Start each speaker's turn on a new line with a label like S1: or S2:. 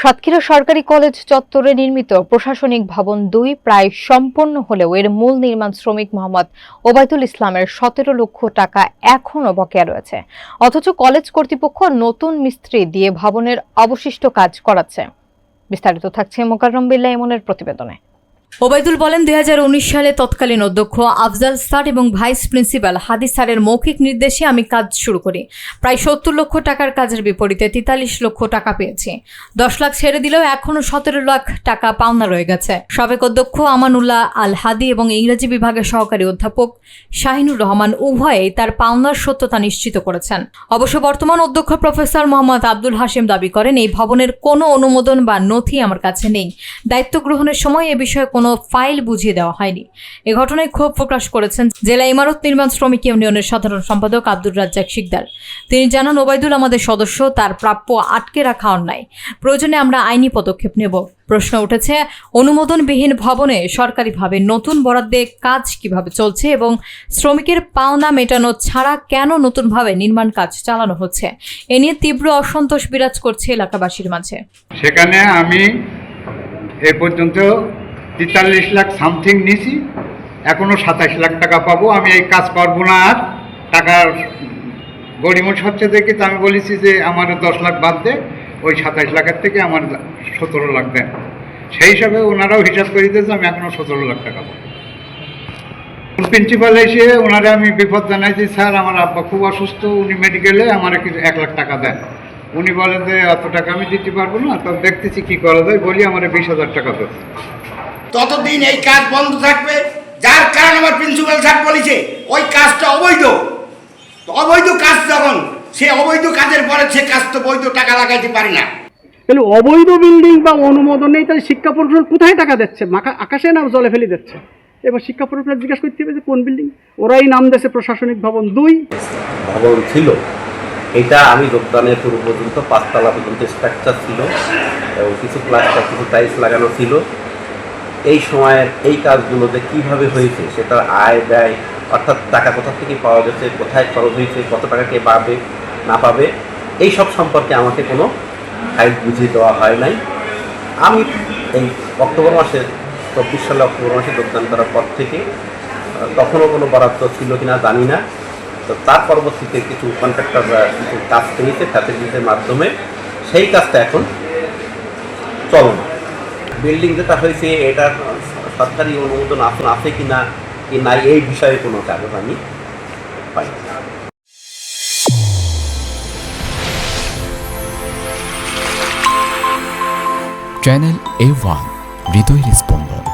S1: সাতক্ষীরা সরকারি কলেজ চত্বরে নির্মিত প্রশাসনিক ভবন ২ প্রায় সম্পন্ন হলেও এর মূল নির্মাণ শ্রমিক মোহাম্মদ ওবায়দুল ইসলামের ১৭ লক্ষ টাকা এখনও বকেয়া রয়েছে। অথচ কলেজ কর্তৃপক্ষ নতুন মিস্ত্রি দিয়ে ভবনের অবশিষ্ট কাজ করাচ্ছে। বিস্তারিত থাকছে মোকাররম বিল্লাহ ইমনের প্রতিবেদনে।
S2: ওবায়দুল বলেন, ২০১৯ সালে তৎকালীন অধ্যক্ষ আফজাল স্যার এবং ভাইস প্রিন্সিপাল হাদি স্যারের মৌখিক নির্দেশে আমি কাজ শুরু করি। প্রায় ৭০ লক্ষ টাকার কাজের বিপরীতে ৪৩ লক্ষ টাকা পেয়েছি। ১০ লাখ ছেড়ে দিলেও এখনও ১৭ লাখ টাকা পাওনা রয়ে গেছে। সাবেক অধ্যক্ষ আমানুল্লাহ আল হাদি এবং ইংরেজি বিভাগের সহকারী অধ্যাপক শাহিনুর রহমান উভয়েই তার পাওনার সত্যতা নিশ্চিত করেছেন। অবশ্য বর্তমান অধ্যক্ষ প্রফেসর মোহাম্মদ আব্দুল হাশিম দাবি করেন, এই ভবনের কোনো অনুমোদন বা নথি আমার কাছে নেই। দায়িত্ব গ্রহণের সময় এ বিষয়ে কোনো ফাইল বুঝিয়ে দেওয়া হয়নি। এ ঘটনায় ক্ষোভ প্রকাশ করেছেন জেলা ইমারত নির্মাণ শ্রমিক ইউনিয়নের সাধারণ সম্পাদক আব্দুর রাজ্জাক শিকদার। তিনি জানান, ওবায়দুল আমাদের সদস্য, তার প্রাপ্য আটকে রাখা অন্যায়। প্রয়োজনে আমরা আইনি পদক্ষেপ নেব। প্রশ্ন উঠেছে, অনুমোদনবিহীন ভবনে সরকারিভাবে নতুন বরাদ্দে কাজ কিভাবে চলছে এবং শ্রমিকের পাওনা মেটানো ছাড়া কেন নতুনভাবে নির্মাণ কাজ চালানো হচ্ছে? এ নিয়ে তীব্র অসন্তোষ বিরাজ করছে এলাকাবাসীর মাঝে।
S3: সেখানে আমি এ পর্যন্ত ৪৩ লাখ সামথিং নিয়েছি, এখনও ২৭ লাখ টাকা পাবো। আমি এই কাজ করবো না, আর টাকার গরিমোট হচ্ছে দেখে তো আমি বলেছি যে আমার ১০ লাখ বাদ দে, ওই ২৭ লাখের থেকে আমার ১৭ লাখ দেন। সেই হিসাবে ওনারাও হিসাব করে দিয়েছে আমি এখনও ১৭ লাখ টাকা পাবো। প্রিন্সিপাল এসে ওনারা আমি বিপদ জানাইছি, স্যার আমার আব্বা খুব অসুস্থ, উনি মেডিকেলে, আমার কিছু ১ লাখ টাকা দেন। উনি বলেন যে অত টাকা আমি দিতে পারবো না, তো দেখতেছি কী করা যায়, বলি আমার ২০,০০০ টাকা দেন।
S4: ততদিন এই কাজ বন্ধ থাকবে, যার কারণে আমার প্রিন্সিপাল স্যার বলেছে ওই কাজটা অবৈধ। তো অবৈধ কাজ যখন, সে অবৈধ কাজের পরে সে কাজ তো বৈধ টাকা লাগাইতে পারে না।
S5: তাহলে অবৈধ বিল্ডিং বা অনুমোদন নেই, তাহলে শিক্ষা প্রশাসন কোথায় টাকা দিচ্ছে? আকাশে না জলে ফেলে দিচ্ছে? এবার শিক্ষা প্রশাসন জিজ্ঞাসা করতে হবে যে কোন বিল্ডিং। ওরাই নাম দিয়েছে প্রশাসনিক ভবন ২
S6: ভবন ছিল। এটা আমি যোগদানের পূর্ব পর্যন্ত ৫ তলা পর্যন্ত স্ট্রাকচার ছিল এবং কিছু প্লাস্টার, কিছু টাইলস লাগানো ছিল। এই সময়ের এই কাজগুলোতে কিভাবে হয়েছে, সেটার আয় ব্যয়, অর্থাৎ টাকা কোথা থেকে পাওয়া গেছে, কোথায় খরচ হয়েছে, কত টাকা কে পাবে না পাবে, এই সব সম্পর্কে আমাকে কোনো ফাইল বুঝিয়ে দেওয়া হয় নাই। আমি এই অক্টোবর মাসে ২৪ সালে অক্টোবর মাসে যোগদান করার পর থেকে তখনও কোনো বরাদ্দ ছিল কিনা জানি না। তো তার পরবর্তীতে কিছু কন্ট্রাক্টররা কিছু কাজ পেয়েছে ফ্যাসিলিটিসের মাধ্যমে, সেই কাজটা এখন চলমান। বিল্ডিং যেটা হয়েছে এটার সরকারি অনুমোদন আছে কি না এই বিষয়ে কোনো কাগজ আমি পাই।
S7: চ্যানেল A1 হৃদয়ের স্পন্দন।